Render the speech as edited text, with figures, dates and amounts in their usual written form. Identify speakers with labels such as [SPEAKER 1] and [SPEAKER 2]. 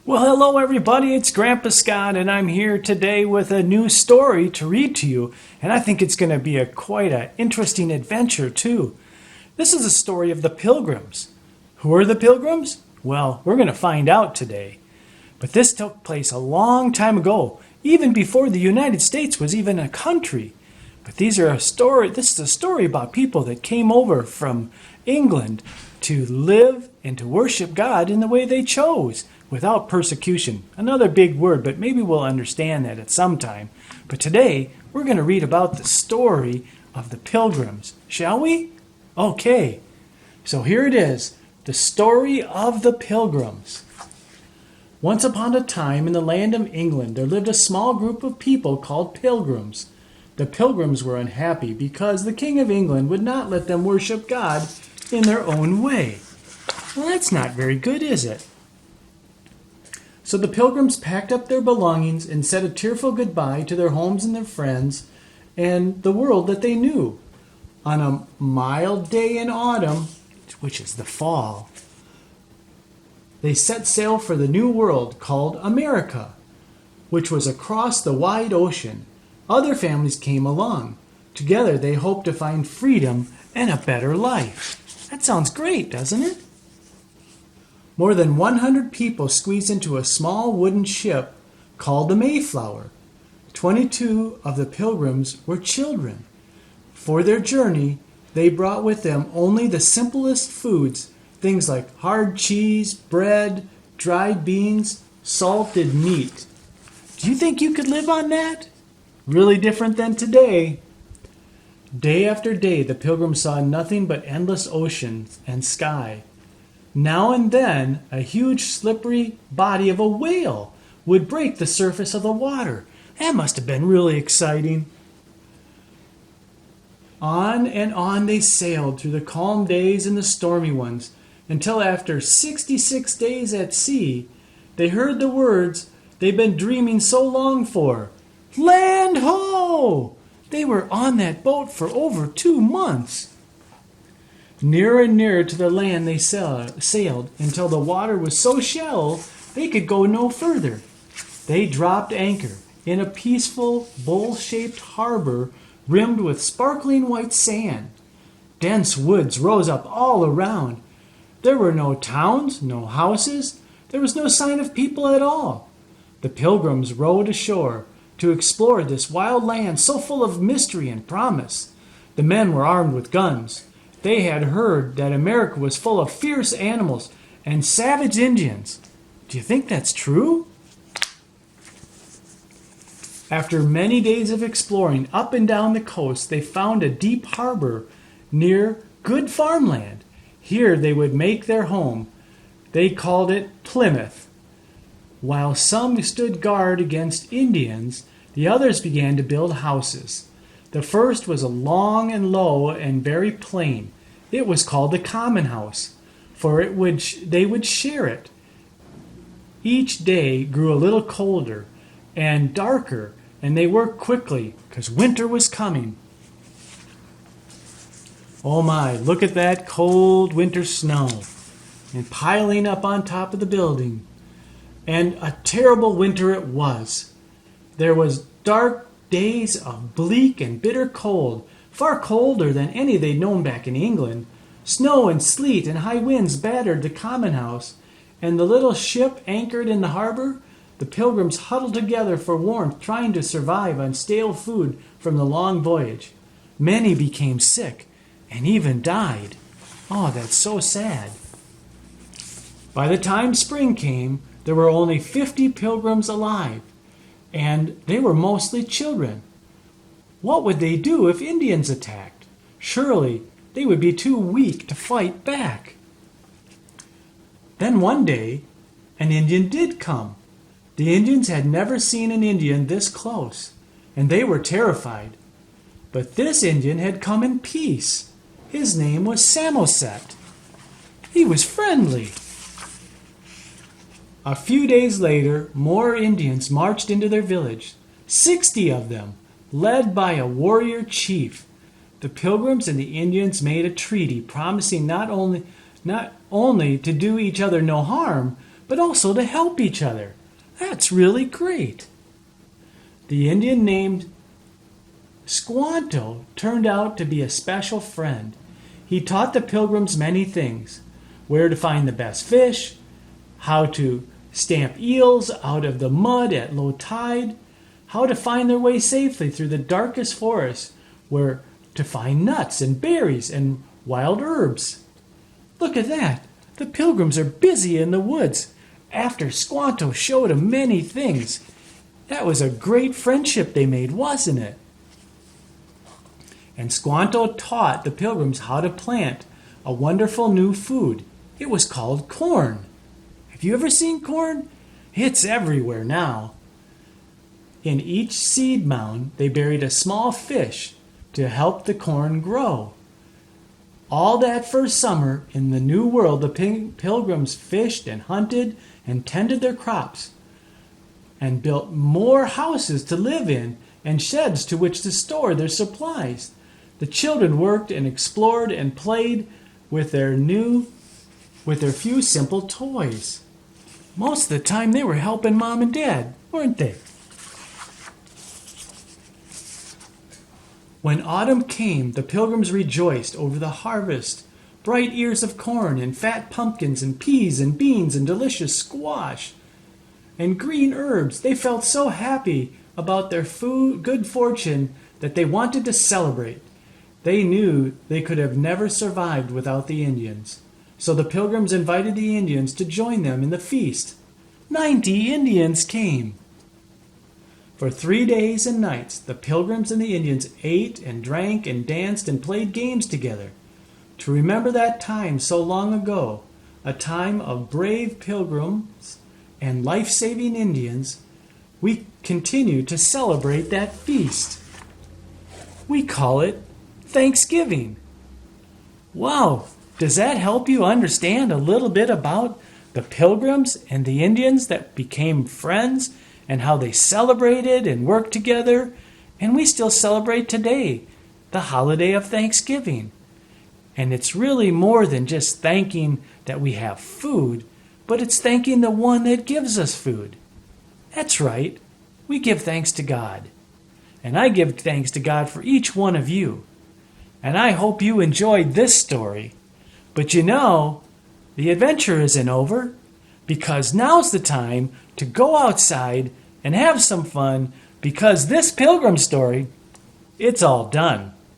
[SPEAKER 1] Well, hello everybody, it's Grandpa Scott, and I'm here today with a new story to read to you, and I think it's going to be quite an interesting adventure too. This is a story of the Pilgrims. Who are the Pilgrims? Well, we're going to find out today. But this took place a long time ago, even before the United States was even a country. But this is a story about people that came over from England to live and to worship God in the way they chose, without persecution. Another big word, but maybe we'll understand that at some time. But today, we're going to read about the story of the Pilgrims, shall we? Okay, so here it is, the story of the Pilgrims. Once upon a time in the land of England, there lived a small group of people called Pilgrims. The Pilgrims were unhappy because the King of England would not let them worship God in their own way. Well, that's not very good, is it? So the Pilgrims packed up their belongings and said a tearful goodbye to their homes and their friends and the world that they knew. On a mild day in autumn, which is the fall, they set sail for the new world called America, which was across the wide ocean. Other families came along. Together they hoped to find freedom and a better life. That sounds great, doesn't it? More than 100 people squeezed into a small wooden ship called the Mayflower. 22 of the Pilgrims were children. For their journey, they brought with them only the simplest foods, things like hard cheese, bread, dried beans, salted meat. Do you think you could live on that? Really different than today. Day after day, the Pilgrims saw nothing but endless ocean and sky. Now and then, a huge slippery body of a whale would break the surface of the water. That must have been really exciting. On and on they sailed through the calm days and the stormy ones, until after 66 days at sea, they heard the words they'd been dreaming so long for. Land ho! They were on that boat for over 2 months. Nearer and nearer to the land they sailed until the water was so shallow they could go no further. They dropped anchor in a peaceful, bowl-shaped harbor rimmed with sparkling white sand. Dense woods rose up all around. There were no towns, no houses. There was no sign of people at all. The Pilgrims rowed ashore to explore this wild land so full of mystery and promise. The men were armed with guns. They had heard that America was full of fierce animals and savage Indians. Do you think that's true? After many days of exploring up and down the coast, they found a deep harbor near good farmland. Here they would make their home. They called it Plymouth. While some stood guard against Indians, the others began to build houses. The first was long and low and very plain. It was called the common house, for they would share it. Each day grew a little colder and darker, and they worked quickly because winter was coming. Oh my, look at that cold winter snow and piling up on top of the building. And a terrible winter it was. There was dark days of bleak and bitter cold, far colder than any they'd known back in England. Snow and sleet and high winds battered the common house, and the little ship anchored in the harbor. The Pilgrims huddled together for warmth, trying to survive on stale food from the long voyage. Many became sick and even died. Oh, that's so sad. By the time spring came, there were only 50 Pilgrims alive, and they were mostly children. What would they do if Indians attacked? Surely they would be too weak to fight back. Then one day, an Indian did come. The Indians had never seen an Indian this close, and they were terrified. But this Indian had come in peace. His name was Samoset. He was friendly. A few days later, more Indians marched into their village, 60 of them, led by a warrior chief. The Pilgrims and the Indians made a treaty promising not only to do each other no harm, but also to help each other. That's really great. The Indian named Squanto turned out to be a special friend. He taught the Pilgrims many things: where to find the best fish, how to stamp eels out of the mud at low tide, how to find their way safely through the darkest forests, where to find nuts and berries and wild herbs. Look at that! The Pilgrims are busy in the woods after Squanto showed them many things. That was a great friendship they made, wasn't it? And Squanto taught the Pilgrims how to plant a wonderful new food. It was called corn. Have you ever seen corn? It's everywhere now. In each seed mound, they buried a small fish to help the corn grow. All that first summer in the New World, the Pilgrims fished and hunted and tended their crops and built more houses to live in and sheds to which to store their supplies. The children worked and explored and played with their few simple toys. Most of the time they were helping Mom and Dad, weren't they? When autumn came, the Pilgrims rejoiced over the harvest, bright ears of corn and fat pumpkins and peas and beans and delicious squash and green herbs. They felt so happy about their good fortune that they wanted to celebrate. They knew they could have never survived without the Indians. So the Pilgrims invited the Indians to join them in the feast. 90 Indians came. For 3 days and nights, the Pilgrims and the Indians ate and drank and danced and played games together. To remember that time so long ago, a time of brave Pilgrims and life-saving Indians, we continue to celebrate that feast. We call it Thanksgiving. Wow, does that help you understand a little bit about the Pilgrims and the Indians that became friends and how they celebrated and worked together? And we still celebrate today, the holiday of Thanksgiving. And it's really more than just thanking that we have food, but it's thanking the one that gives us food. That's right, we give thanks to God. And I give thanks to God for each one of you. And I hope you enjoyed this story. But you know, the adventure isn't over, because now's the time to go outside and have some fun, because this Pilgrim story, it's all done.